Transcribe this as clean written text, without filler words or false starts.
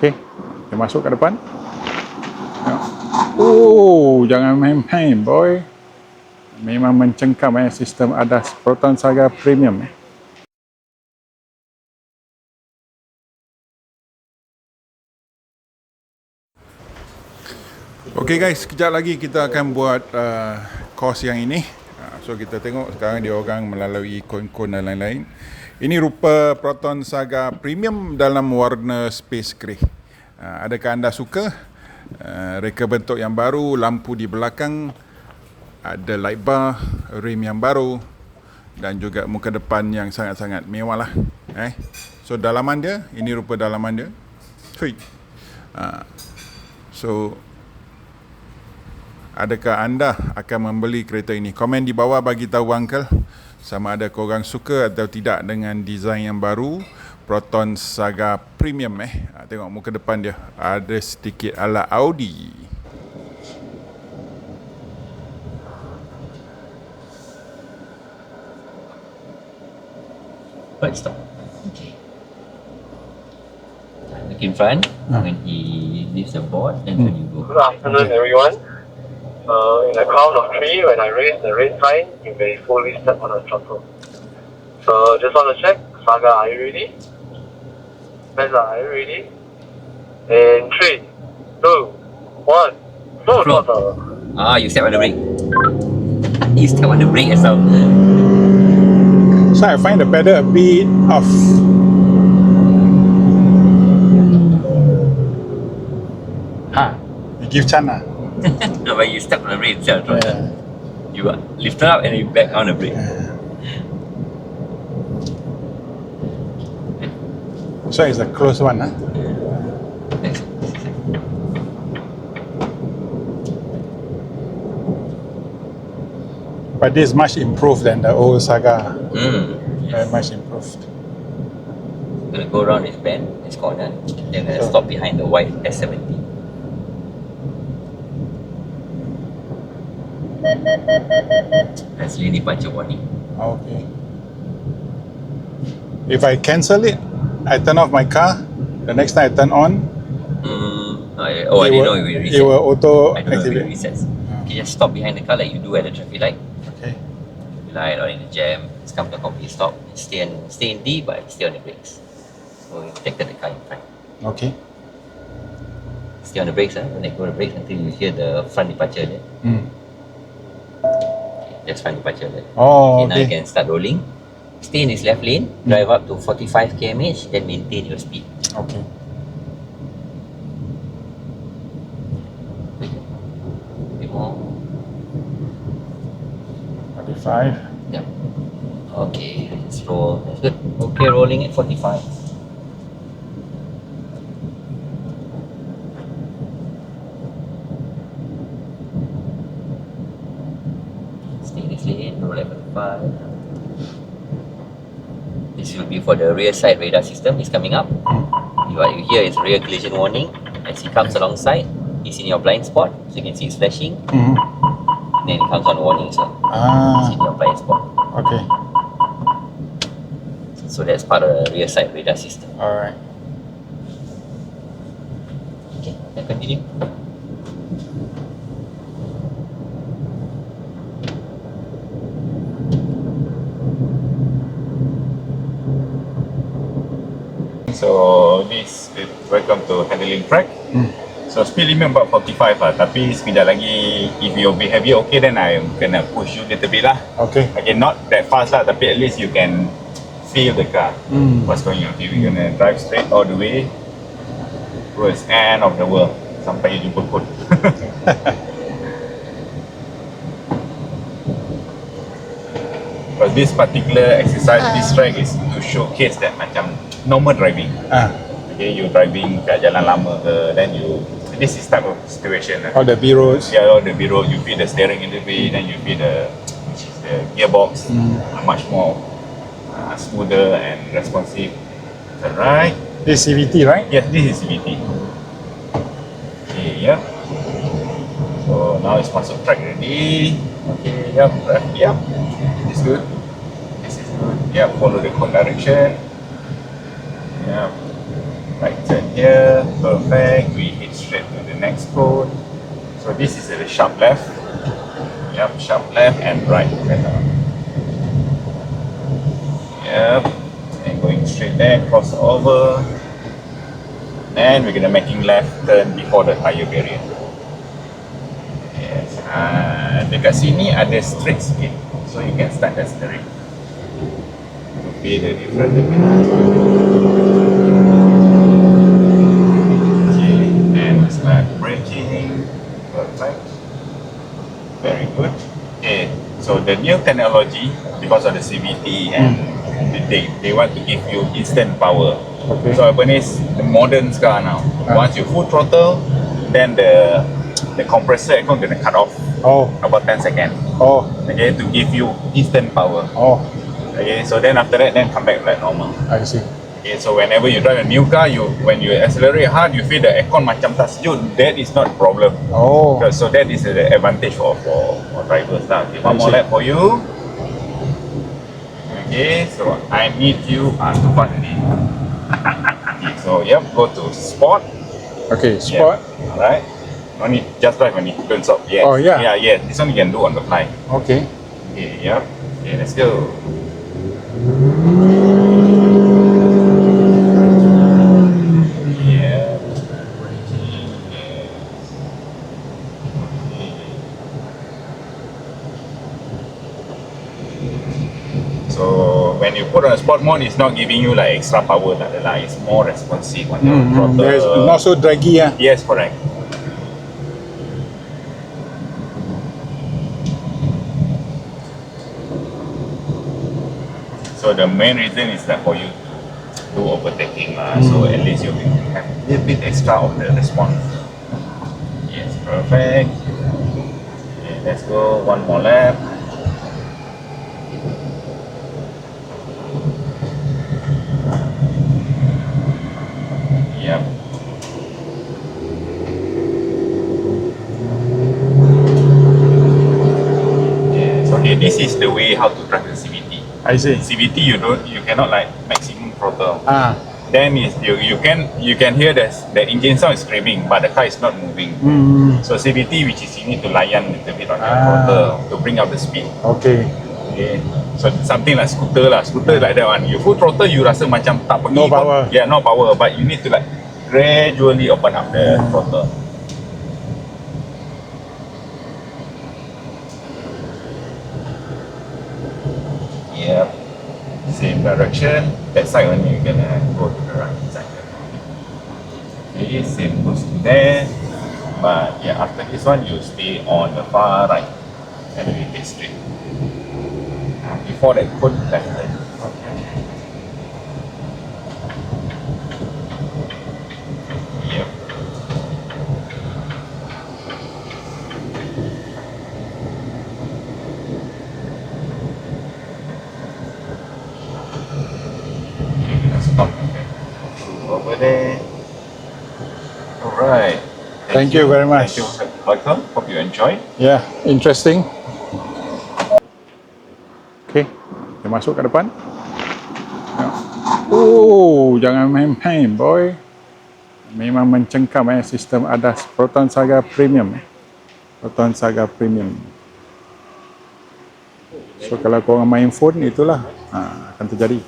Okay, kita masuk ke depan. Oh, jangan main-main boy. Memang mencengkam sistem ADAS Proton SAGA Premium. Okay guys, sekejap lagi kita akan buat course yang ini. So kita tengok sekarang dia orang melalui koin-koin dan lain-lain. Ini rupa Proton SAGA Premium dalam warna space grey. Adakah anda suka? Reka bentuk yang baru, lampu di belakang, ada light bar, rim yang baru dan juga muka depan yang sangat-sangat mewah lah. So dalaman dia, ini rupa dalaman dia. So adakah anda akan membeli kereta ini? Komen di bawah bagi tahu uncle sama ada korang suka atau tidak dengan desain yang baru Proton SAGA Premium. Tengok muka depan dia ada sedikit ala Audi. Right, stop. Okay. Look in front when he leaves the board, and then you go. Good afternoon, everyone. In a count of 3, when I raise the red sign, you may fully step on the throttle. So, just want to check. Saga, are you ready? Meza, are you ready? In 3, 2, 1, full throttle. You step on the brake. You step on the brake as well. So I find the pedal a bit off. You give chance lah. No, but you step on the brake itself. You lift it up and you back on the brake. So it's a close one. But this is much improved than the old Saga. Very much improved. Gonna go around this bend, this corner, then gonna stop behind the white S70. That's lane departure warning. Okay. If I cancel it, I turn off my car. The next time I turn on, I didn't know it will reset. It will auto I don't know if activate. it resets. You just stop behind the car like you do at the traffic light. Okay. Light or in the jam, it's come to a complete stop. Stay in D, but stay on the brakes. So you protected the car in front. Okay. Stay on the brakes, don't let go of the brakes until you hear the front departure there. That's front departure there. Oh, Now you can start rolling. Stay in this left lane, drive up to 45 km/h, then maintain your speed. Okay. A bit more. 45. Yeah. Okay, let's roll. That's good. Okay, rolling at 45. Stay in this lane, roll at 45. This will be for the rear side radar system. It's coming up. What you hear is rear collision warning. As he comes alongside, he's in your blind spot, so you can see it's flashing. Then it comes on warning, so it's in your blind spot. Okay. So that's part of the rear side radar system. Alright. Okay, then continue. So this welcome to handling track. So speed limit about 45 lah. Tapi sekejap lagi if you be heavy, okay, then I gonna push you little bit lah. Okay. Okay, not that fast lah, tapi at least you can feel the car. What's going on. Okay, we're gonna drive straight all the way towards end of the world sampai you jumpa pun. Because this particular exercise, this track is to showcase that macam normal driving. Okay, you driving kat jalan lama ke, then you, this is type of situation. All the B-roads. Yeah, all the B-road, you feel the steering a little bit, then you feel the, which is the gearbox, much more smoother and responsive. Alright. This is CVT, right? Yes, this is CVT. Okay, yeah. So now it's masuk track ready. Okay, yep, yep. This is good. This is good. Yeah, follow the cone direction. Yeah. Right turn. here, perfect. We hit straight to the next cone. So this is the sharp left. Yep, sharp left and right. Yep, and going straight there, cross over. And we're gonna making left turn before the tire barrier. Yes, dekat sini ada straight sikit. So you can start accelerating. To feel the difference. Start braking. Perfect. Very good. Okay, so the new technology, because of the CVT and they want to give you instant power. Okay. So apa ni, the modern car now. Once you full throttle, then the compressor aircon gonna cut off Oh, about 10 seconds. oh, Okay, to give you instant power. oh, Okay, so then after that, then come back like normal. I see. Okay, so whenever you drive a new car, when you accelerate hard, you feel the aircon macam tak sejuk. That is not a problem. Oh, So that is the advantage for drivers lah. Okay, one more lap for you. Okay, so I need you to fast ni. Okay, so yep, go to sport. okay, sport. Yeah. Alright. No need, just drive only. Don't stop. Yes. Oh, yeah. Yeah, yes. This one you can do on the fly. Okay. Okay, yep. Okay, let's go. So when you put on a sport mode, it's not giving you like extra power, it's more responsive on your throttle. Yes, not so draggy. Yes, correct. So the main reason is that for you to do overtaking, so at least you have a little bit extra of the response. Yes, perfect. Okay, let's go one more lap. Yep. Yes. Okay, this is the way how to drive the CVT. I see. CVT you cannot like maximum throttle. Then you can hear the engine sound is screaming, but the car is not moving. So CVT, which is you need to layan a little bit on your throttle to bring up the speed. Okay. Okay. So something like scooter lah. Scooter like that one. You full throttle, you rasa macam tak pergi. No power. Yeah, no power. But you need to like gradually open up the throttle. Yep. Same direction. That side only you're gonna go to the right side. Okay, same goes to there. But yeah, after this one, you stay on the far right and we get straight. Before that, put left turn. Yep. Stop. Over there. Alright. Thank you very much. Thank you. Welcome. Hope you enjoy. Yeah, interesting. Okay, kita masuk ke depan. Oh, jangan main-main, boy. Memang mencengkam sistem ADAS Proton SAGA Premium. Proton SAGA Premium. So kalau korang main phone, itulah akan terjadi.